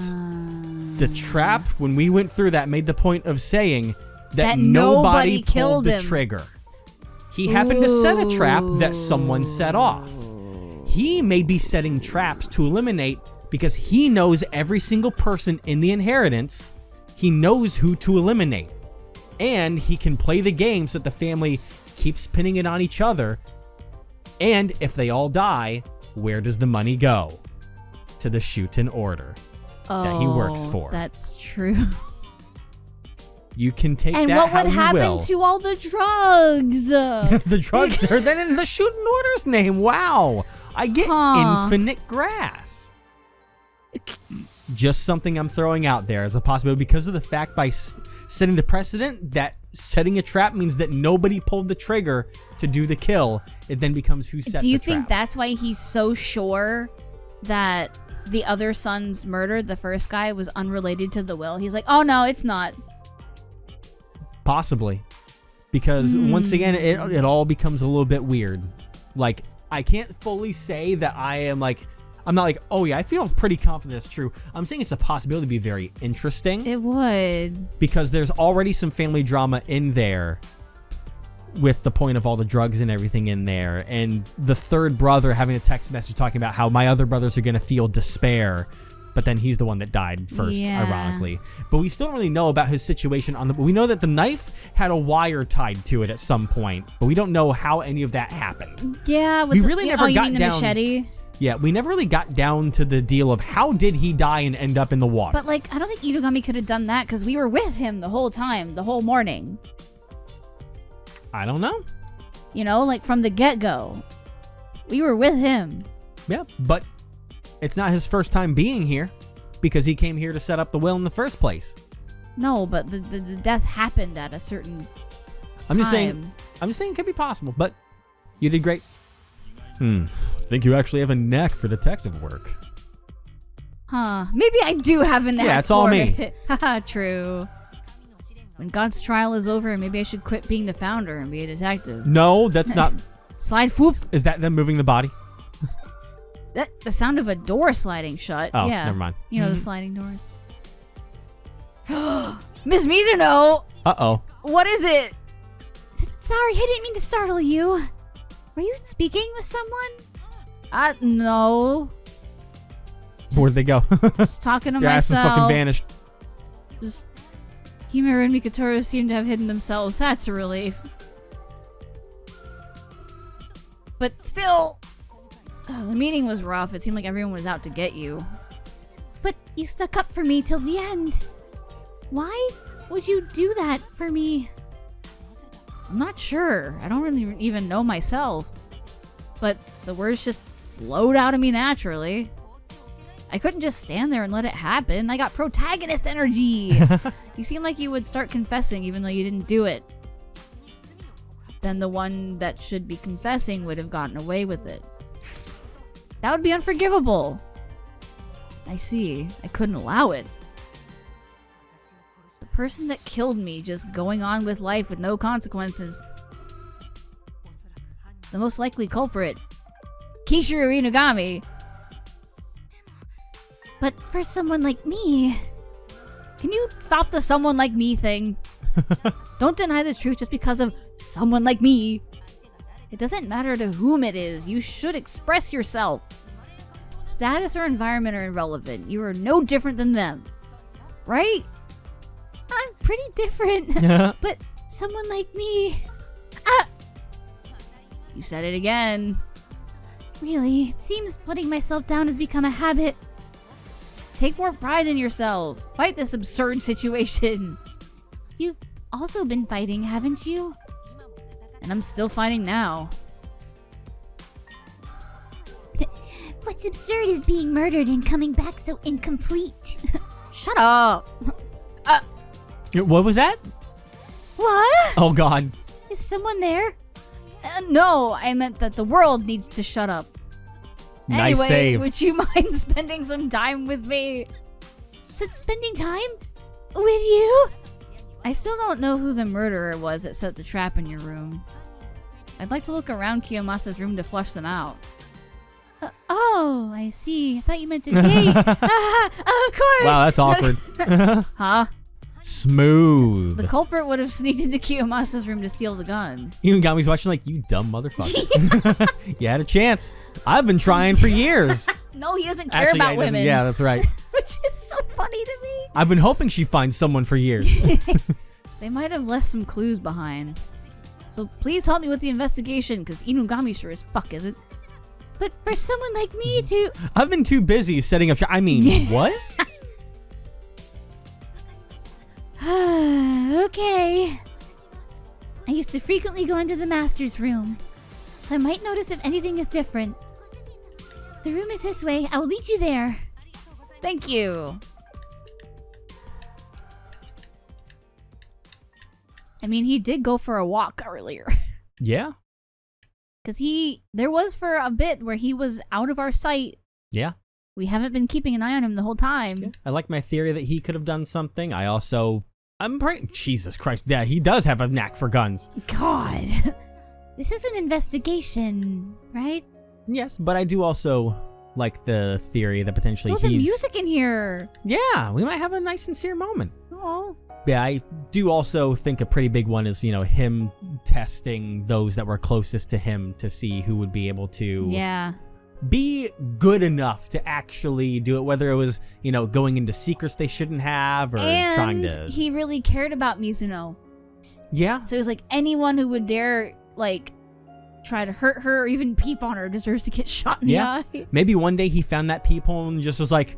the trap, when we went through that, made the point of saying that nobody killed pulled the him. trigger. He happened to set a trap that someone set off. He may be setting traps to eliminate because he knows every single person in the inheritance. He knows who to eliminate. And he can play the game so that the family keeps pinning it on each other. And if they all die, where does the money go? To the Shuten order that he works for. That's true. You can take And that what how would you happen will. to all the drugs? The drugs, they're then in the Shuten order's name. Wow. I get infinite grass. Just something I'm throwing out there as a possibility because of the fact by setting the precedent that setting a trap means that nobody pulled the trigger to do the kill. It then becomes who set the trap. Do you think that's why he's so sure that the other son's murder, the first guy, was unrelated to the will? He's like, oh no, it's not. Possibly. Because once again, it all becomes a little bit weird. Like, I can't fully say that I'm not like, oh yeah, I feel pretty confident that's true. I'm saying it's a possibility to be very interesting. It would. Because there's already some family drama in there with the point of all the drugs and everything in there. And the third brother having a text message talking about how my other brothers are going to feel despair. But then he's the one that died first, ironically. But we still don't really know about his situation on the... We know that the knife had a wire tied to it at some point. But we don't know how any of that happened. Yeah. We really never got you mean down... the machete? Yeah, we never really got down to the deal of how did he die and end up in the water. But like, I don't think Inugami could have done that because we were with him the whole time, the whole morning. I don't know. You know, like from the get-go. We were with him. Yeah, but it's not his first time being here because he came here to set up the will in the first place. No, but the death happened at a certain I'm just time. saying it could be possible, but you did great. Think you actually have a knack for detective work. Huh. Maybe I do have a knack Yeah, it's all for me. it. Haha, true. When God's trial is over, maybe I should quit being the founder and be a detective. No, that's not. Slide whoop. Is that them moving the body? That the sound of a door sliding shut. Oh, yeah. never mind. You know the sliding doors. Miss Mizuno! Uh-oh. What is it? Sorry, I didn't mean to startle you. Were you speaking with someone? No. Where'd they go? Just talking to Your ass is myself. fucking vanished. Just Himura and Mikatoro seem to have hidden themselves. That's a relief. But still, the meeting was rough. It seemed like everyone was out to get you. But you stuck up for me till the end. Why would you do that for me? I'm not sure. I don't really even know myself. But the words just flowed out of me naturally. I couldn't just stand there and let it happen. I got protagonist energy. You seem like you would start confessing even though you didn't do it. Then the one that should be confessing would have gotten away with it. That would be unforgivable. I see. I couldn't allow it. The person that killed me just going on with life with no consequences. The most likely culprit. Kishiro Inugami. But for someone like me... Can you stop the someone like me thing? Don't deny the truth just because of someone like me. It doesn't matter to whom it is. You should express yourself. Status or environment are irrelevant. You are no different than them. Right? I'm pretty different. But someone like me... You said it again. Really, it seems putting myself down has become a habit. Take more pride in yourself. Fight this absurd situation. You've also been fighting, haven't you? And I'm still fighting now. What's absurd is being murdered and coming back so incomplete. Shut up. What was that? What? Oh, God. Is someone there? No, I meant that the world needs to shut up. Nice Anyway, save. would you mind spending some time with me? Spending time? With you? I still don't know who the murderer was that set the trap in your room. I'd like to look around Kiyomasa's room to flush them out. Oh, I see. I thought you meant to date. Of course. Wow, that's awkward. Huh? Smooth. The culprit would have sneaked into Kiyomasa's room to steal the gun. Inugami's watching like, you dumb motherfucker. You had a chance. I've been trying for years. No, he doesn't care Actually, about he doesn't. women. Yeah, that's right. Which is so funny to me. I've been hoping she finds someone for years. They might have left some clues behind. So please help me with the investigation, because Inugami sure as fuck isn't. But for someone like me to... I've been too busy setting up... I mean, what? Okay. I used to frequently go into the master's room, so I might notice if anything is different. The room is this way. I will lead you there. Thank you. I mean, he did go for a walk earlier. Yeah. Because there was for a bit where he was out of our sight. Yeah. We haven't been keeping an eye on him the whole time. Yeah. I like my theory that he could have done something. I'm pretty... Jesus Christ. Yeah, he does have a knack for guns. God. This is an investigation, right? Yes, but I do also like the theory that potentially Oh, the music in here. Yeah, we might have a nice sincere moment. Oh. Yeah, I do also think a pretty big one is, him testing those that were closest to him to see who would be able to be good enough to actually do it, whether it was, going into secrets they shouldn't have or trying to... And he really cared about Mizuno. Yeah. So it was like anyone who would dare, try to hurt her or even peep on her deserves to get shot in the eye. Maybe one day he found that peephole and just was like,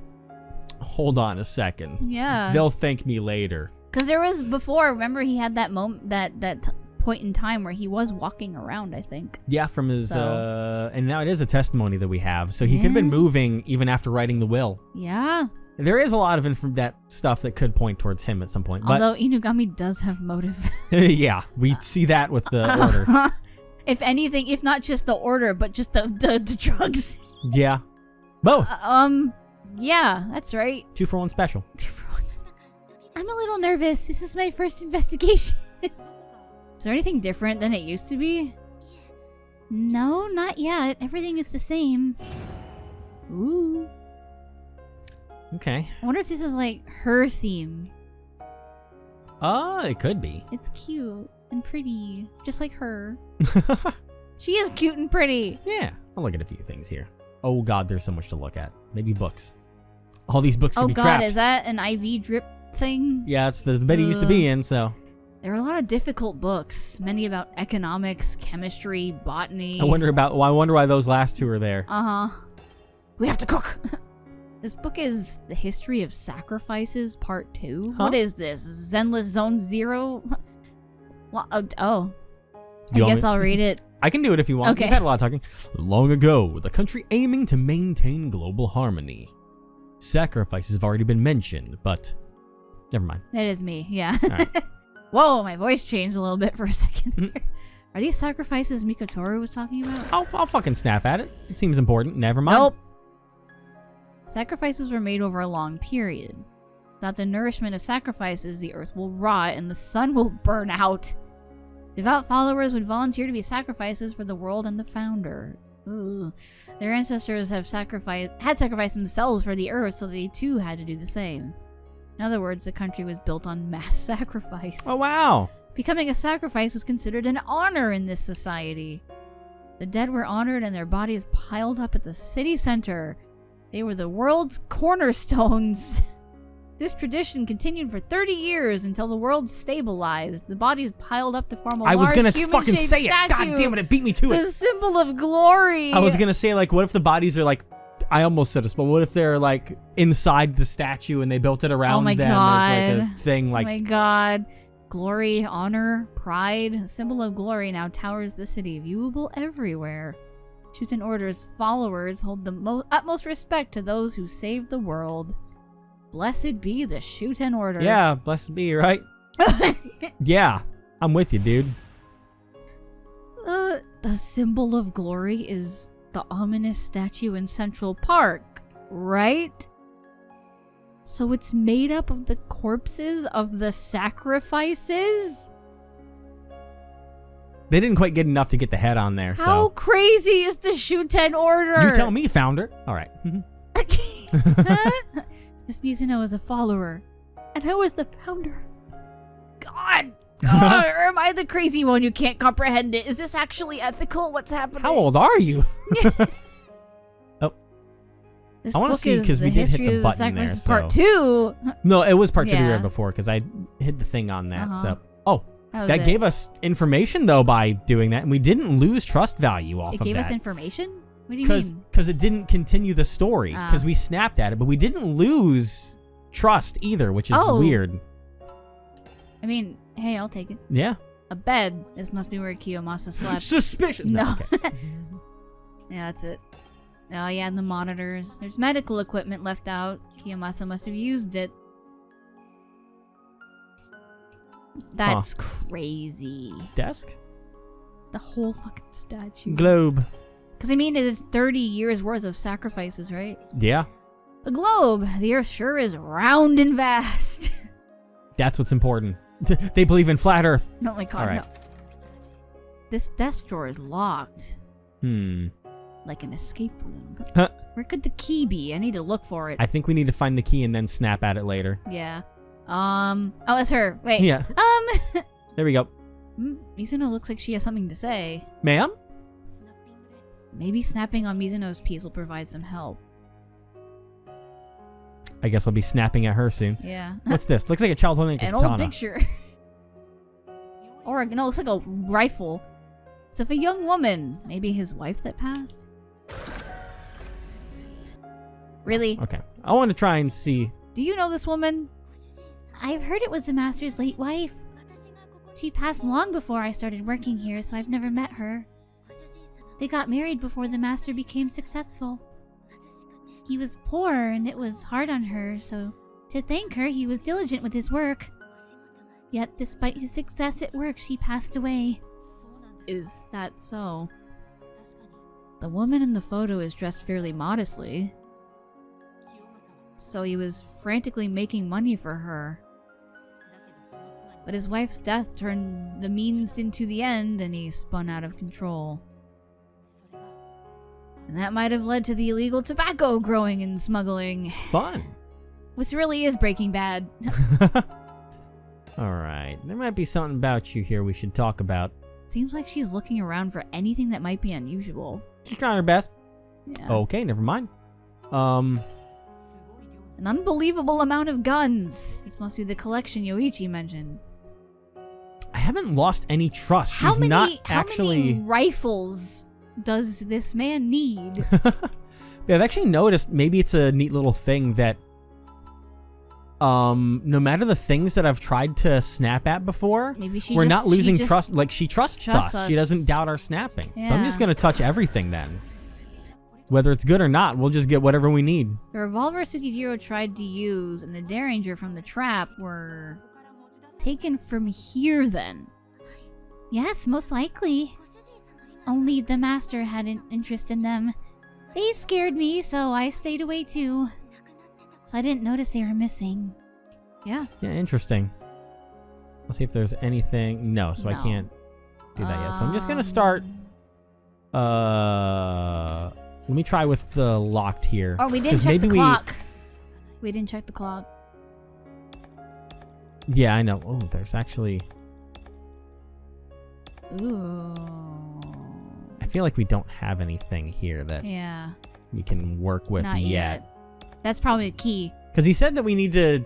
hold on a second. Yeah. They'll thank me later. Because there was before, remember he had that moment, that point in time where he was walking around, I think. Yeah, from his, and now it is a testimony that we have. So he could have been moving even after writing the will. Yeah. There is a lot of that stuff that could point towards him at some point. But Although Inugami does have motive. yeah, we see that with the order. If anything, if not just the order, but just the drugs. Yeah. Both. Yeah, that's right. 2 for 1 special. 2 for 1. I'm a little nervous. This is my first investigation. Is there anything different than it used to be? No, not yet. Everything is the same. Ooh. Okay. I wonder if this is like her theme. It could be. It's cute and pretty, just like her. She is cute and pretty. Yeah. I'll look at a few things here. Oh god, there's so much to look at. Maybe books. All these books can be trapped. Is that an IV drip thing? Yeah, that's the bed he used to be in, so. There are a lot of difficult books, many about economics, chemistry, botany. I wonder why those last 2 are there. We have to cook. This book is The History of Sacrifices, Part 2. Huh? What is this? Zenless Zone 0? Well, I You want guess me- I'll read it. I can do it if you want. Okay. You've had a lot of talking. Long ago, the country aiming to maintain global harmony. Sacrifices have already been mentioned, but never mind. That is me, yeah. All right. Whoa, my voice changed a little bit for a second there. Are these sacrifices Mikotoru was talking about? I'll fucking snap at it. It seems important. Never mind. Nope. Sacrifices were made over a long period. Without the nourishment of sacrifices, the earth will rot and the sun will burn out. Devout followers would volunteer to be sacrifices for the world and the founder. Ooh. Their ancestors had sacrificed themselves for the earth, so they too had to do the same. In other words, the country was built on mass sacrifice. Oh, wow. Becoming a sacrifice was considered an honor in this society. The dead were honored and their bodies piled up at the city center. They were the world's cornerstones. This tradition continued for 30 years until the world stabilized. The bodies piled up to form a I was large gonna human-shaped fucking say it. statue. God damn it, it beat me to The it. symbol of glory. I was gonna say, like, what if the bodies are like, I almost said this, but what if they're like inside the statue and they built it around them as like a thing, like. Oh my god. Glory, honor, pride, the symbol of glory now towers the city, viewable everywhere. Shuten Order's followers hold the utmost respect to those who saved the world. Blessed be the Shuten Order. Yeah, blessed be, right? Yeah, I'm with you, dude. The symbol of glory is the ominous statue in Central Park, right? So it's made up of the corpses of the sacrifices? They didn't quite get enough to get the head on there, so. How crazy is the Shuten Order? You tell me, founder. All right. Miss Mizuno is a follower. And who is the founder? God! Or am I the crazy one who can't comprehend it? Is this actually ethical? What's happening? How old are you? This I wanna book see, is 'cause we did hit History the of button there, Sacrifices so. Part 2. No, it was part 2 we Yeah. read before because I hit the thing on that. Uh-huh. So, oh, That was that it. gave us information though by doing that, and we didn't lose trust value off It of gave us that. information? What do you mean? Because it didn't continue the story because Ah. we snapped at it, but we didn't lose trust either, which is Oh. weird. I mean, hey, I'll take it. Yeah. A bed. This must be where Kiyomasa slept. Suspicion. No. Okay. Yeah, that's it. Oh yeah, and the monitors. There's medical equipment left out. Kiyomasa must have used it. That's crazy. Desk. The whole fucking statue. Globe. Because I mean, it is 30 years worth of sacrifices, right? Yeah. A globe. The earth sure is round and vast. That's what's important. They believe in flat Earth. Oh my god, All right. no. This desk drawer is locked. Like an escape room. Huh. Where could the key be? I need to look for it. I think we need to find the key and then snap at it later. Yeah. Oh, it's her. Wait. Yeah. There we go. Mizuno looks like she has something to say. Ma'am? Maybe snapping on Mizuno's piece will provide some help. I guess I'll be snapping at her soon. Yeah. What's this? Looks like a child holding a An katana. old picture. Or, no, it looks like a rifle. It's of a young woman. Maybe his wife that passed? Really? Okay. I want to try and see. Do you know this woman? I've heard it was the master's late wife. She passed long before I started working here, so I've never met her. They got married before the master became successful. He was poor and it was hard on her, so to thank her, he was diligent with his work. Yet, despite his success at work, she passed away. Is that so? The woman in the photo is dressed fairly modestly. So he was frantically making money for her. But his wife's death turned the means into the end and he spun out of control. And that might have led to the illegal tobacco growing and smuggling. Fun. This really is Breaking Bad. Alright, there might be something about you here we should talk about. Seems like she's looking around for anything that might be unusual. She's trying her best. Yeah. Okay, never mind. An unbelievable amount of guns. This must be the collection Yoichi mentioned. I haven't lost any trust. She's not actually... How many rifles does this man need? Yeah, I've actually noticed, maybe it's a neat little thing that no matter the things that I've tried to snap at before, Maybe we're not losing trust. Like, she trusts us. She doesn't doubt our snapping. Yeah. So I'm just going to touch everything then. Whether it's good or not, we'll just get whatever we need. The revolver Tsukijiro tried to use and the Derringer from the trap were taken from here then. Yes, most likely. Only the master had an interest in them. They scared me, so I stayed away too. So I didn't notice they were missing. Yeah. Yeah, interesting. Let's see if there's anything. No, so I No. can't do that yet. So I'm just going to start... let me try with the locked here. Oh, we didn't 'Cause check maybe the clock. We didn't check the clock. Yeah, I know. Oh, there's actually... Ooh. I feel like we don't have anything here that Yeah. we can work with Not yet. That's probably the key. Because he said that we need to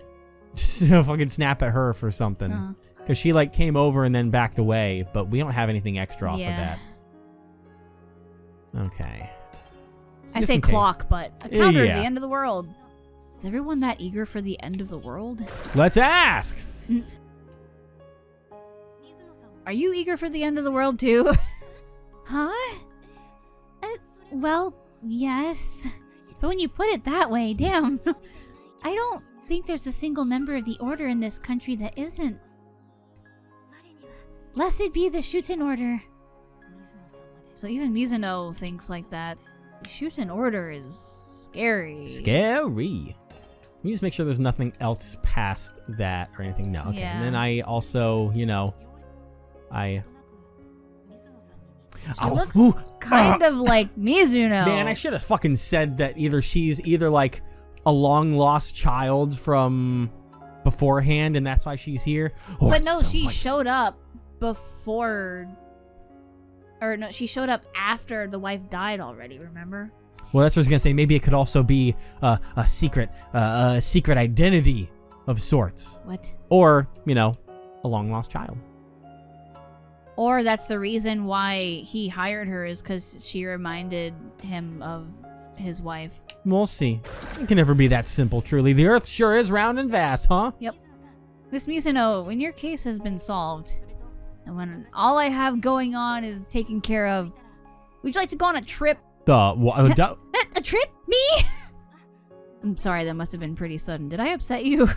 fucking snap at her for something. Because she like came over and then backed away, but we don't have anything extra off of that. Okay. I Just say in case. clock, but a counter Yeah. the end of the world. Is everyone that eager for the end of the world? Let's ask! Are you eager for the end of the world too? Huh? Well, yes. But when you put it that way, damn. I don't think there's a single member of the order in this country that isn't. Blessed be the Shuten order. So even Mizuno thinks like that. The Shuten order is scary. Scary. Let me just make sure there's nothing else past that or anything. No, okay. Yeah. And then I also, you know, looks kind of like Mizuno. Man, I should have fucking said that she's either like a long lost child from beforehand and that's why she's here. Or But it's no, so she much- showed up before... Or no, she showed up after the wife died already, remember? Well, that's what I was gonna say. Maybe it could also be a secret identity of sorts. What? Or, you know, a long lost child. Or that's the reason why he hired her, is because she reminded him of his wife. We'll see. It can never be that simple, truly. The earth sure is round and vast, huh? Yep. Miss Mizuno, when your case has been solved, and when all I have going on is taken care of, would you like to go on a trip? A trip? Me? I'm sorry, that must have been pretty sudden. Did I upset you?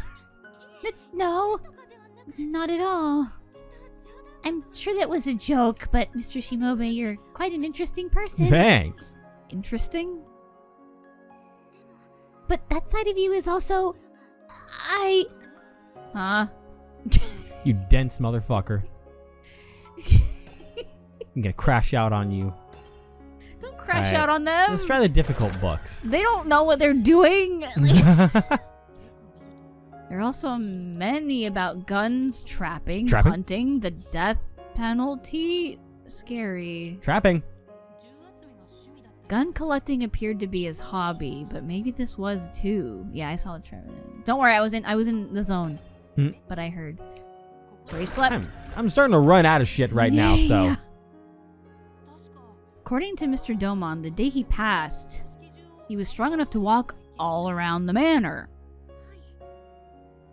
No, not at all. I'm sure that was a joke, but Mr. Shimobe, you're quite an interesting person. Thanks. Interesting? But that side of you is also... Huh? You dense motherfucker. I'm gonna crash out on you. Don't crash Alright, out on them. Let's try the difficult books. They don't know what they're doing. There are also many about guns, trapping, hunting, the death penalty. Scary. Trapping. Gun collecting appeared to be his hobby, but maybe this was too. Yeah, I saw the trailer. Don't worry, I was in the zone. But I heard. That's where he slept. I'm starting to run out of shit right now, so. Yeah. According to Mr. Domon, the day he passed, he was strong enough to walk all around the manor.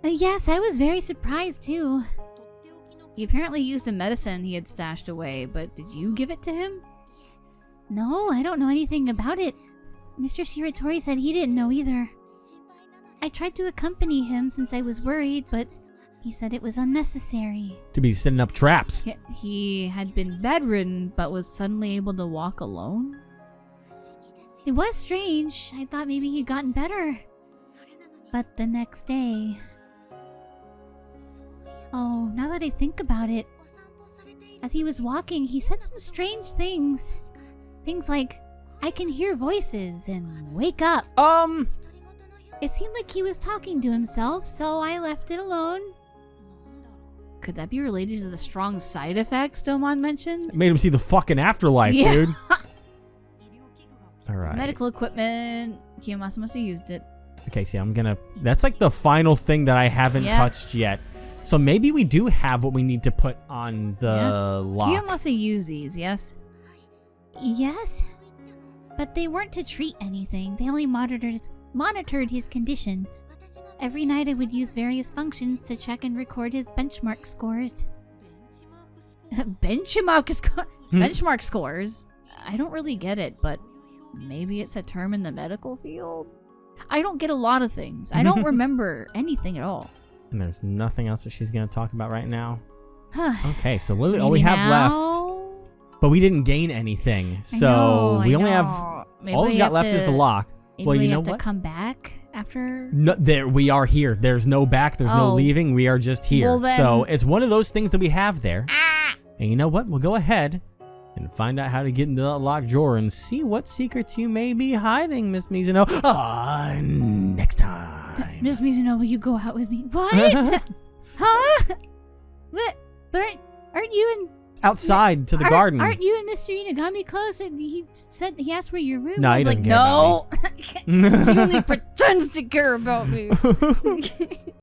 Yes, I was very surprised too. He apparently used a medicine he had stashed away, but did you give it to him? No, I don't know anything about it. Mr. Shiratori said he didn't know either. I tried to accompany him since I was worried, but he said it was unnecessary. To be setting up traps. He had been bedridden, but was suddenly able to walk alone? It was strange. I thought maybe he'd gotten better. But the next day... Oh, now that I think about it, as he was walking, he said some strange things. Things like, I can hear voices and wake up. It seemed like he was talking to himself, so I left it alone. Could that be related to the strong side effects Domon mentioned? It made him see the fucking afterlife, Yeah. dude. All It's right. medical equipment. Kiyomasa must have used it. Okay, see, that's like the final thing that I haven't touched yet. So maybe we do have what we need to put on the lock. Kiyomasa used these, yes? Yes, but they weren't to treat anything. They only monitored his condition. Every night I would use various functions to check and record his benchmark scores. Benchmark scores? I don't really get it, but maybe it's a term in the medical field? I don't get a lot of things. I don't remember anything at all. And there's nothing else that she's going to talk about right now. Huh. Okay, so literally all we have left, but we didn't gain anything. So we only have, all we got left is the lock. Maybe well, you we know have what? to come back after? No, we are here. There's no back. There's no Oh. leaving. We are just here. Well, then- So it's one of those things that we have there. And you know what? We'll go ahead and find out how to get into that locked drawer and see what secrets you may be hiding, Miss Mizuno. Next time. Miss Mizuno, will you go out with me? What? Huh? But aren't you and Outside to the garden. Aren't you and Mr. Inagami close? And he asked where your room No, was. he doesn't care No! about me. He only pretends to care about me.